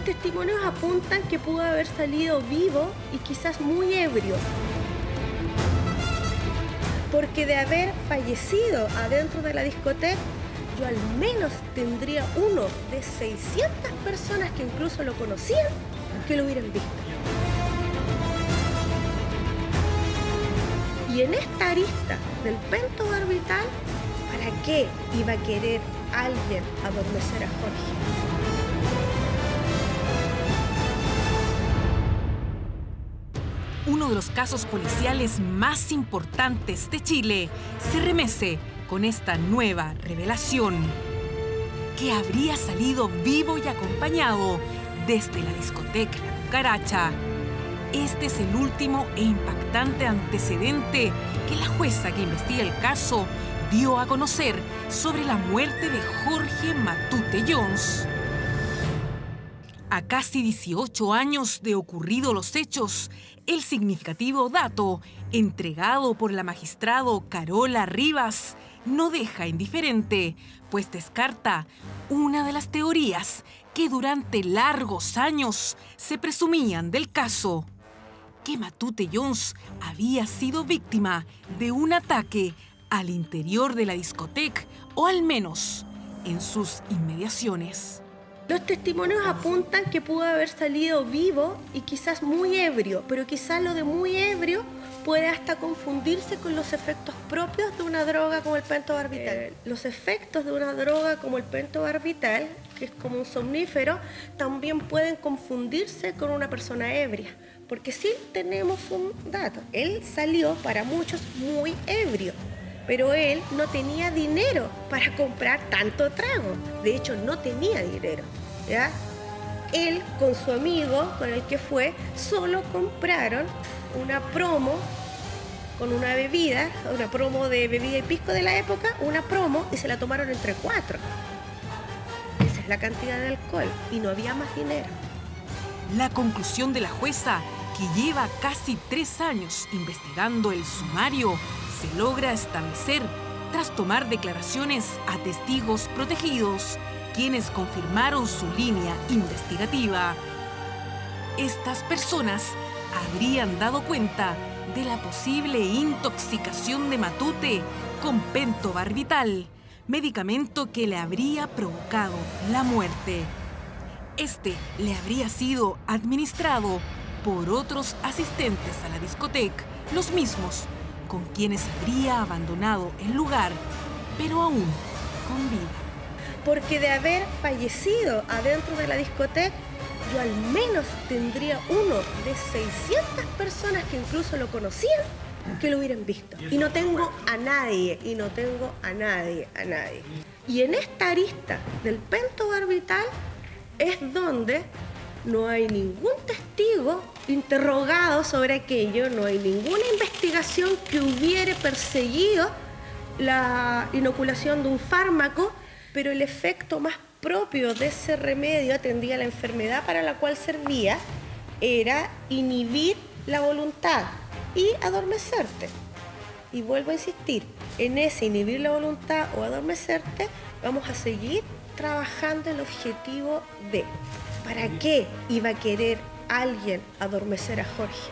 Los testimonios apuntan que pudo haber salido vivo y quizás muy ebrio, porque de haber fallecido adentro de la discoteca, yo al menos tendría uno de 600 personas que incluso lo conocían, que lo hubieran visto. Y en esta arista del pentobarbital, ¿para qué iba a querer alguien adormecer a Jorge? Uno de los casos policiales más importantes de Chile se remece con esta nueva revelación, que habría salido vivo y acompañado desde la discoteca La Cucaracha. Este es el último e impactante antecedente que la jueza que investiga el caso dio a conocer sobre la muerte de Jorge Matute Jones. A casi 18 años de ocurrido los hechos, el significativo dato entregado por la magistrado Carola Rivas no deja indiferente, pues descarta una de las teorías que durante largos años se presumían del caso: que Matute Jones había sido víctima de un ataque al interior de la discoteca, o al menos en sus inmediaciones. Los testimonios apuntan que pudo haber salido vivo y quizás muy ebrio, pero quizás lo de muy ebrio puede hasta confundirse con los efectos propios de una droga como el pentobarbital. Los efectos de una droga como el pentobarbital, que es como un somnífero, también pueden confundirse con una persona ebria, porque sí tenemos un dato. Él salió para muchos muy ebrio, pero él no tenía dinero para comprar tanto trago. De hecho, no tenía dinero, ¿ya? Él con su amigo, con el que fue, solo compraron una promo con una bebida, una promo de bebida y pisco de la época, una promo, y se la tomaron entre 4. Esa es la cantidad de alcohol, y no había más dinero. La conclusión de la jueza, que lleva casi 3 años investigando el sumario, se logra establecer tras tomar declaraciones a testigos protegidos, quienes confirmaron su línea investigativa. Estas personas habrían dado cuenta de la posible intoxicación de Matute con pentobarbital, medicamento que le habría provocado la muerte. Este le habría sido administrado por otros asistentes a la discoteca, los mismos con quienes habría abandonado el lugar, pero aún con vida. Porque de haber fallecido adentro de la discoteca, yo al menos tendría uno de 600 personas que incluso lo conocían, que lo hubieran visto. Y no tengo a nadie, Y en esta arista del pentobarbital es donde no hay ningún testigo interrogado sobre aquello, no hay ninguna investigación que hubiera perseguido la inoculación de un fármaco, pero el efecto más propio de ese remedio atendía a la enfermedad para la cual servía, era inhibir la voluntad y adormecerte. Y vuelvo a insistir, en ese inhibir la voluntad o adormecerte, vamos a seguir trabajando el objetivo de ¿para qué iba a querer alguien adormecer a Jorge?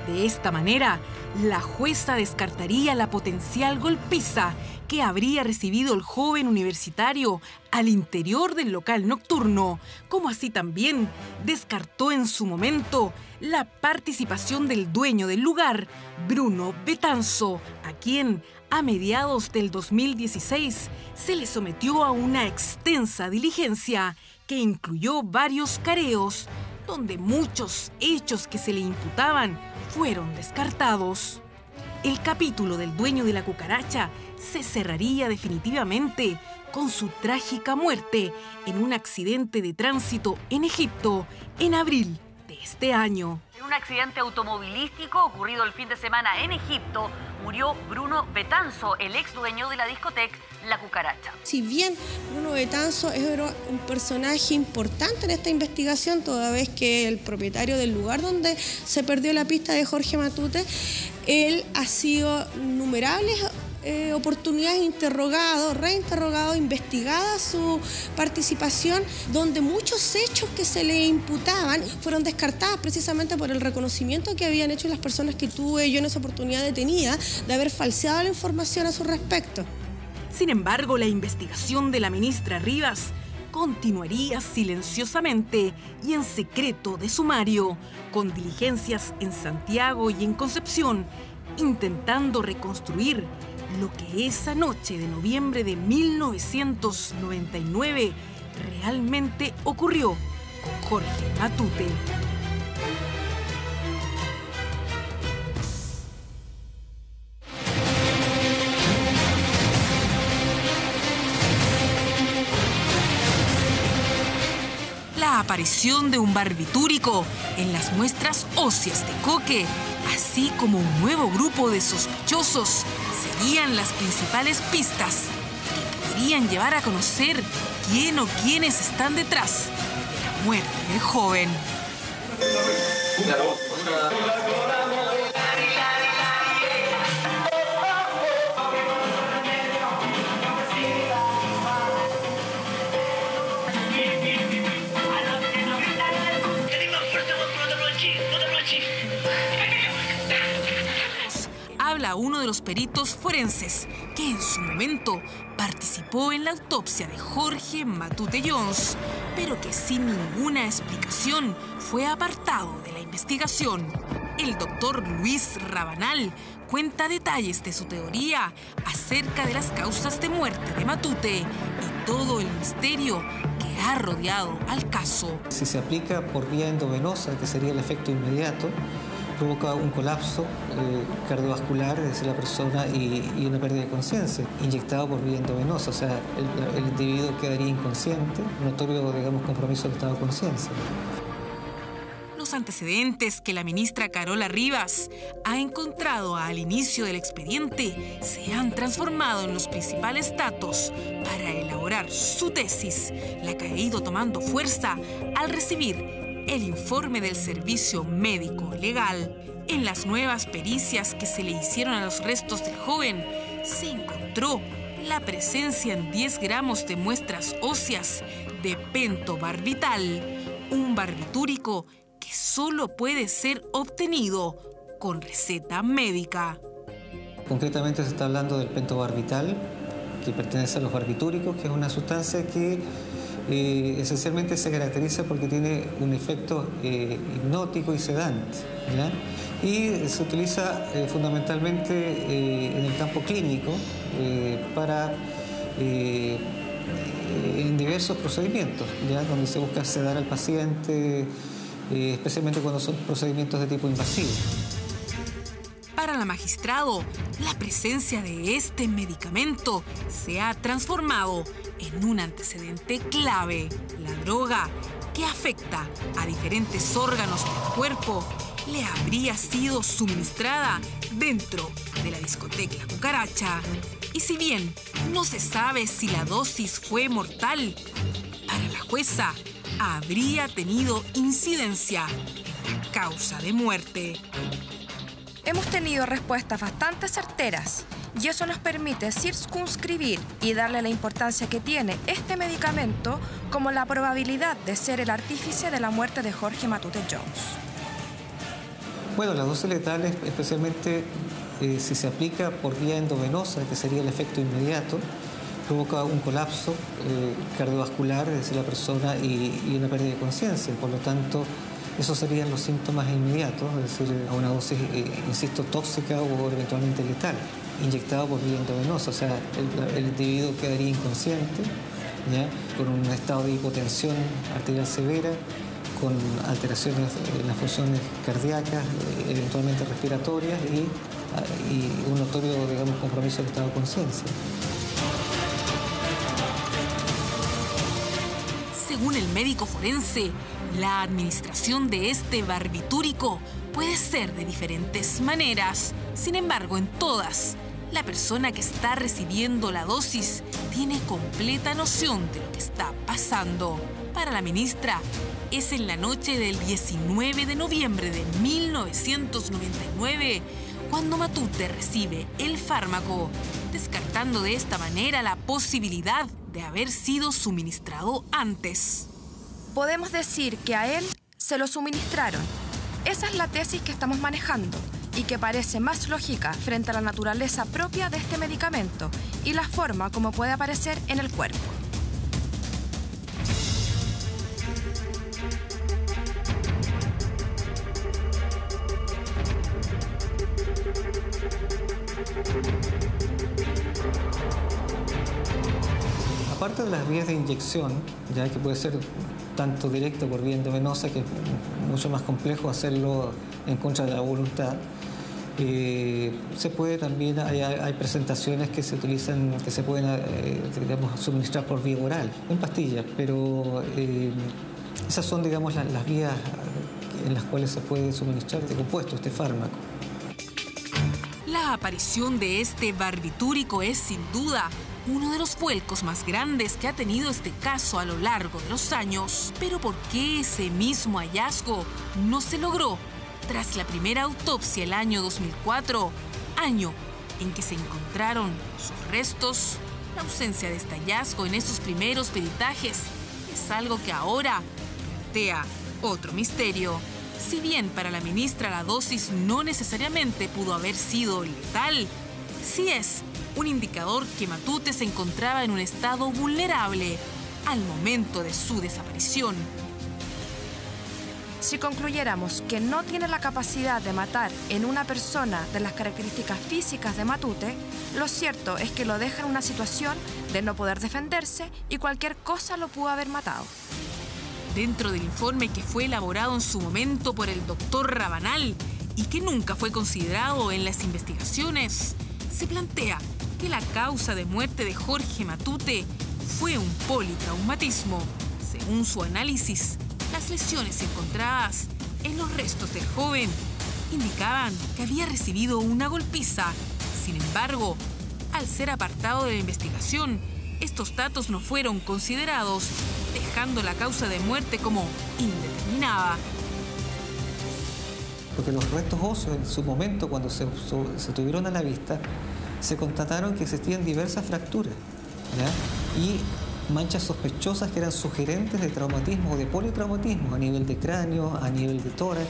De esta manera, la jueza descartaría la potencial golpiza que habría recibido el joven universitario al interior del local nocturno, como así también descartó en su momento la participación del dueño del lugar, Bruno Betanzo, a quien a mediados del 2016 se le sometió a una extensa diligencia que incluyó varios careos, donde muchos hechos que se le imputaban fueron descartados. El capítulo del dueño de la cucaracha se cerraría definitivamente con su trágica muerte en un accidente de tránsito en Egipto en abril de este año. En un accidente automovilístico ocurrido el fin de semana en Egipto, murió Bruno Betanzo, el ex dueño de la discoteca La Cucaracha. Si bien Bruno Betanzo era un personaje importante en esta investigación, toda vez que el propietario del lugar donde se perdió la pista de Jorge Matute, él ha sido innumerables oportunidades interrogado, reinterrogado, investigada su participación, donde muchos hechos que se le imputaban fueron descartados precisamente por el reconocimiento que habían hecho las personas que tuve yo en esa oportunidad detenida de haber falseado la información a su respecto. Sin embargo, la investigación de la ministra Rivas continuaría silenciosamente y en secreto de sumario, con diligencias en Santiago y en Concepción, intentando reconstruir lo que esa noche de noviembre de 1999 realmente ocurrió con Jorge Matute. La aparición de un barbitúrico en las muestras óseas de Coque, así como un nuevo grupo de sospechosos, serían las principales pistas que podrían llevar a conocer quién o quiénes están detrás de la muerte del joven. Habla uno de los peritos forenses que en su momento participó en la autopsia de Jorge Matute Jones, pero que sin ninguna explicación fue apartado de la investigación. El doctor Luis Rabanal cuenta detalles de su teoría acerca de las causas de muerte de Matute y todo el misterio que ha rodeado al caso. Si se aplica por vía endovenosa, que sería el efecto inmediato, provoca un colapso cardiovascular de la persona y una pérdida de conciencia, inyectado por vía endovenosa, o sea, el individuo quedaría inconsciente, notorio, digamos, compromiso del estado de conciencia. Los antecedentes que la ministra Carola Rivas ha encontrado al inicio del expediente se han transformado en los principales datos para elaborar su tesis, la que ha ido tomando fuerza al recibir el informe del Servicio Médico Legal. En las nuevas pericias que se le hicieron a los restos del joven, se encontró la presencia en 10 gramos de muestras óseas de pentobarbital, un barbitúrico que solo puede ser obtenido con receta médica. Concretamente se está hablando del pentobarbital, que pertenece a los barbitúricos, que es una sustancia que esencialmente se caracteriza porque tiene un efecto hipnótico y sedante, ¿ya? Y se utiliza fundamentalmente en el campo clínico en diversos procedimientos, ¿ya? Donde se busca sedar al paciente, especialmente cuando son procedimientos de tipo invasivo. Para la magistrado, la presencia de este medicamento se ha transformado en un antecedente clave. La droga, que afecta a diferentes órganos del cuerpo, le habría sido suministrada dentro de la discoteca La Cucaracha. Y si bien no se sabe si la dosis fue mortal, para la jueza habría tenido incidencia en la causa de muerte. Hemos tenido respuestas bastante certeras y eso nos permite circunscribir y darle la importancia que tiene este medicamento como la probabilidad de ser el artífice de la muerte de Jorge Matute Jones. Bueno, las dosis letales, especialmente si se aplica por vía endovenosa, que sería el efecto inmediato, provoca un colapso cardiovascular de la persona y una pérdida de conciencia. Por lo tanto, esos serían los síntomas inmediatos, es decir, a una dosis, insisto, tóxica o eventualmente letal, inyectado por vía endovenosa. O sea, el individuo quedaría inconsciente, ¿ya? Con un estado de hipotensión arterial severa, con alteraciones en las funciones cardíacas, eventualmente respiratorias y un notorio, digamos, compromiso del estado de conciencia. Según el médico forense, la administración de este barbitúrico puede ser de diferentes maneras. Sin embargo, en todas, la persona que está recibiendo la dosis tiene completa noción de lo que está pasando. Para la ministra, es en la noche del 19 de noviembre de 1999 cuando Matute recibe el fármaco descartando de esta manera la posibilidad de haber sido suministrado antes. Podemos decir que a él se lo suministraron. Esa es la tesis que estamos manejando y que parece más lógica frente a la naturaleza propia de este medicamento y la forma como puede aparecer en el cuerpo. Aparte de las vías de inyección, ya que puede ser tanto directo por vía endovenosa, que es mucho más complejo hacerlo en contra de la voluntad, se puede también, hay presentaciones que se utilizan, que se pueden digamos, suministrar por vía oral, en pastillas, pero esas son, digamos, las vías en las cuales se puede suministrar este compuesto, este fármaco. La aparición de este barbitúrico es sin duda uno de los vuelcos más grandes que ha tenido este caso a lo largo de los años. Pero ¿por qué ese mismo hallazgo no se logró tras la primera autopsia el año 2004, año en que se encontraron sus restos? La ausencia de este hallazgo en esos primeros peritajes es algo que ahora plantea otro misterio. Si bien para la ministra la dosis no necesariamente pudo haber sido letal, sí es un indicador que Matute se encontraba en un estado vulnerable al momento de su desaparición. Si concluyéramos que no tiene la capacidad de matar en una persona de las características físicas de Matute, lo cierto es que lo deja en una situación de no poder defenderse y cualquier cosa lo pudo haber matado. Dentro del informe que fue elaborado en su momento por el doctor Rabanal y que nunca fue considerado en las investigaciones, se plantea que la causa de muerte de Jorge Matute fue un politraumatismo. Según su análisis, las lesiones encontradas en los restos del joven indicaban que había recibido una golpiza. Sin embargo, al ser apartado de la investigación, estos datos no fueron considerados, dejando la causa de muerte como indeterminada. Porque los restos óseos en su momento, cuando se tuvieron a la vista, se constataron que existían diversas fracturas, ¿ya? Y manchas sospechosas que eran sugerentes de traumatismo o de politraumatismo a nivel de cráneo, a nivel de tórax,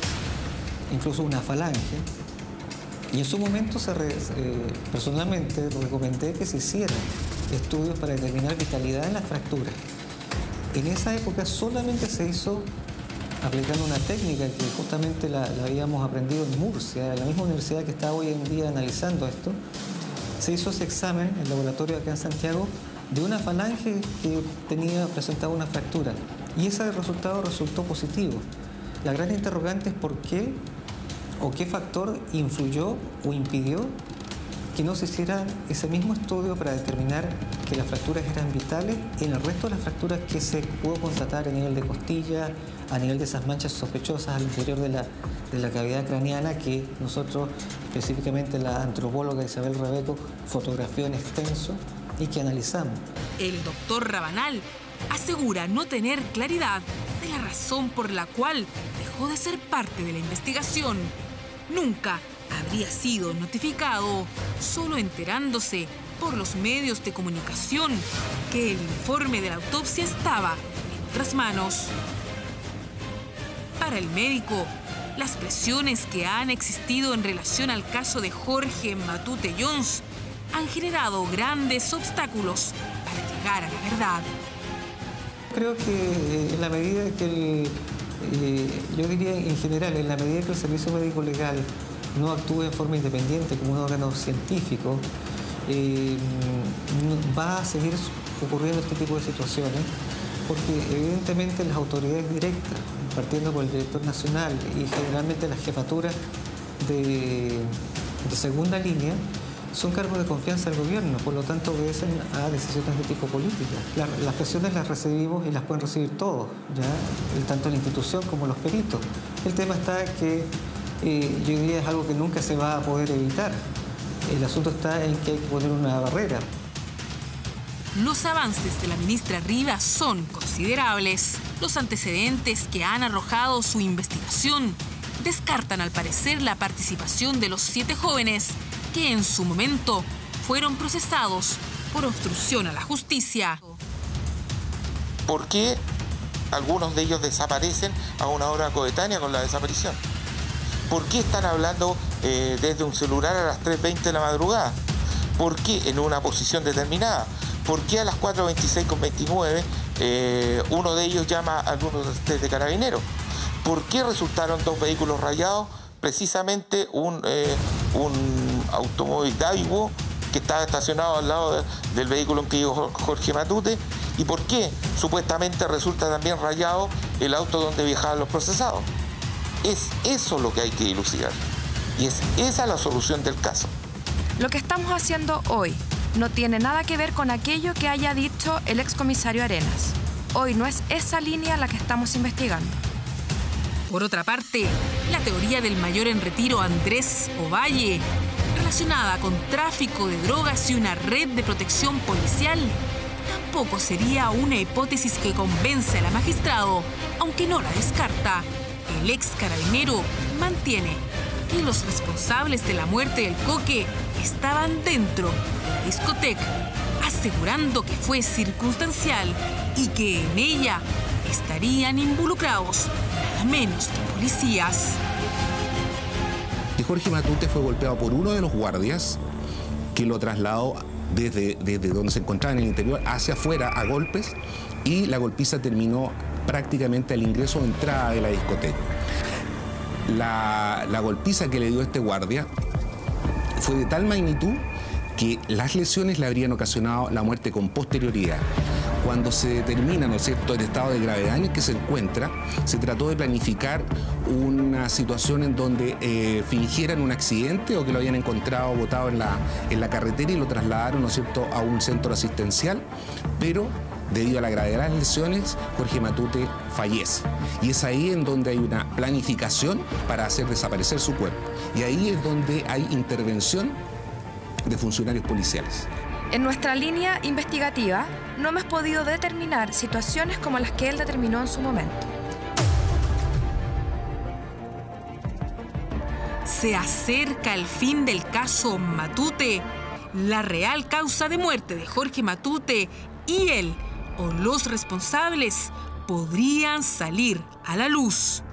incluso una falange. Y en su momento personalmente recomendé que se hicieran estudios para determinar vitalidad en las fracturas. En esa época solamente se hizo aplicando una técnica que justamente la habíamos aprendido en Murcia, en la misma universidad que está hoy en día analizando esto. Se hizo ese examen en el laboratorio acá en Santiago de una falange que presentaba una fractura y ese resultado resultó positivo. La gran interrogante es por qué o qué factor influyó o impidió que no se hiciera ese mismo estudio para determinar que las fracturas eran vitales en el resto de las fracturas que se pudo constatar a nivel de costilla, a nivel de esas manchas sospechosas al interior de la cavidad craneana que nosotros, específicamente la antropóloga Isabel Rebeco, fotografió en extenso y que analizamos. El doctor Rabanal asegura no tener claridad de la razón por la cual dejó de ser parte de la investigación. Nunca habría sido notificado, solo enterándose por los medios de comunicación que el informe de la autopsia estaba en otras manos. Para el médico, las presiones que han existido en relación al caso de Jorge Matute Jones han generado grandes obstáculos para llegar a la verdad. Creo que en la medida que yo diría en general, en la medida que el servicio médico legal no actúe en forma independiente como un órgano científico, va a seguir ocurriendo este tipo de situaciones, porque evidentemente las autoridades directas, partiendo por el director nacional y generalmente las jefaturas de segunda línea, son cargos de confianza del gobierno, por lo tanto obedecen a decisiones de tipo política. Las presiones las recibimos y las pueden recibir todos, ¿ya? Tanto la institución como los peritos. El tema está que yo diría es algo que nunca se va a poder evitar. El asunto está en que hay que poner una barrera. Los avances de la ministra Rivas son considerables. Los antecedentes que han arrojado su investigación descartan al parecer la participación de los 7 jóvenes que en su momento fueron procesados por obstrucción a la justicia. ¿Por qué algunos de ellos desaparecen a una hora coetánea con la desaparición? ¿Por qué están hablando desde un celular a las 3:20 de la madrugada? ¿Por qué en una posición determinada? ¿Por qué a las 4:26:29 uno de ellos llama a algunos de carabineros? ¿Por qué resultaron 2 vehículos rayados? Precisamente un automóvil Daewoo que estaba estacionado al lado del vehículo en que llegó Jorge Matute. ¿Y por qué supuestamente resulta también rayado el auto donde viajaban los procesados? Es eso lo que hay que dilucidar. Y es esa la solución del caso. Lo que estamos haciendo hoy no tiene nada que ver con aquello que haya dicho el excomisario Arenas. Hoy no es esa línea la que estamos investigando. Por otra parte, la teoría del mayor en retiro Andrés Ovalle, relacionada con tráfico de drogas y una red de protección policial, tampoco sería una hipótesis que convence a la magistrado, aunque no la descarta. El ex carabinero mantiene que los responsables de la muerte del Coque estaban dentro de la discoteca, asegurando que fue circunstancial y que en ella estarían involucrados nada menos que policías. Y Jorge Matute fue golpeado por uno de los guardias que lo trasladó desde donde se encontraba en el interior hacia afuera a golpes, y la golpiza terminó prácticamente al ingreso o entrada de la discoteca. La golpiza que le dio este guardia fue de tal magnitud que las lesiones le habrían ocasionado la muerte con posterioridad. Cuando se determina, ¿no es cierto?, el estado de gravedad en el que se encuentra, se trató de planificar una situación en donde fingieran un accidente o que lo habían encontrado botado en la carretera y lo trasladaron, ¿no es cierto?, a un centro asistencial, pero debido a la gravedad de las lesiones, Jorge Matute fallece. Y es ahí en donde hay una planificación para hacer desaparecer su cuerpo. Y ahí es donde hay intervención de funcionarios policiales. En nuestra línea investigativa no hemos podido determinar situaciones como las que él determinó en su momento. Se acerca el fin del caso Matute. La real causa de muerte de Jorge Matute y él o los responsables podrían salir a la luz.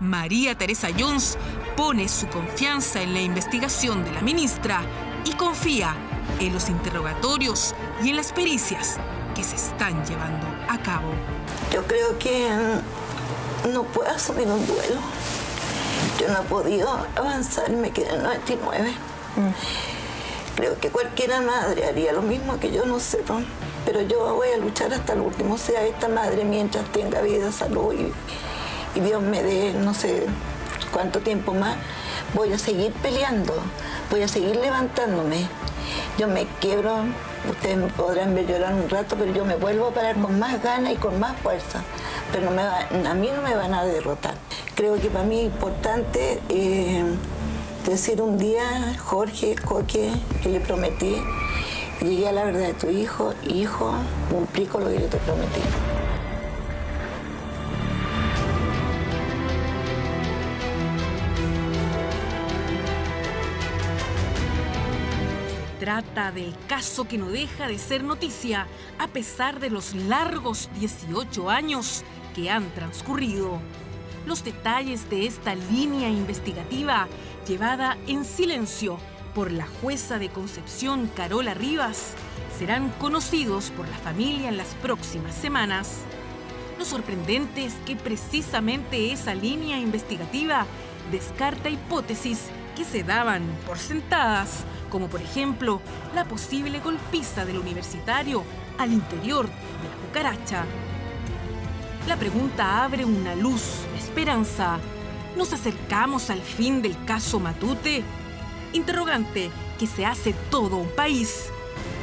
María Teresa Jones pone su confianza en la investigación de la ministra y confía en los interrogatorios y en las pericias que se están llevando a cabo. Yo creo que no puedo asumir un duelo. Yo no he podido avanzar, me quedé en 99. Creo que cualquier madre haría lo mismo que yo, no sé, ¿no? Pero yo voy a luchar hasta el último, sea esta madre mientras tenga vida, salud y Dios me dé no sé cuánto tiempo más. Voy a seguir peleando, voy a seguir levantándome. Yo me quiebro, ustedes me podrán ver llorar un rato, pero yo me vuelvo a parar con más ganas y con más fuerza. Pero a mí no me van a derrotar. Creo que para mí es importante decir un día, Jorge, Coque, que le prometí, llegué a la verdad de tu hijo, cumplí con lo que yo te prometí. Trata del caso que no deja de ser noticia a pesar de los largos 18 años que han transcurrido. Los detalles de esta línea investigativa, llevada en silencio por la jueza de Concepción Carola Rivas, serán conocidos por la familia en las próximas semanas. Lo sorprendente es que precisamente esa línea investigativa descarta hipótesis que se daban por sentadas, como por ejemplo la posible golpiza del universitario al interior de la cucaracha. La pregunta abre una luz de esperanza. ¿Nos acercamos al fin del caso Matute? Interrogante que se hace todo un país.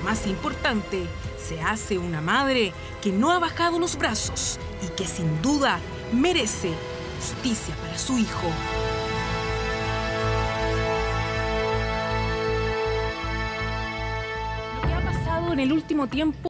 Más importante, se hace una madre que no ha bajado los brazos y que sin duda merece justicia para su hijo. Lo que ha pasado en el último tiempo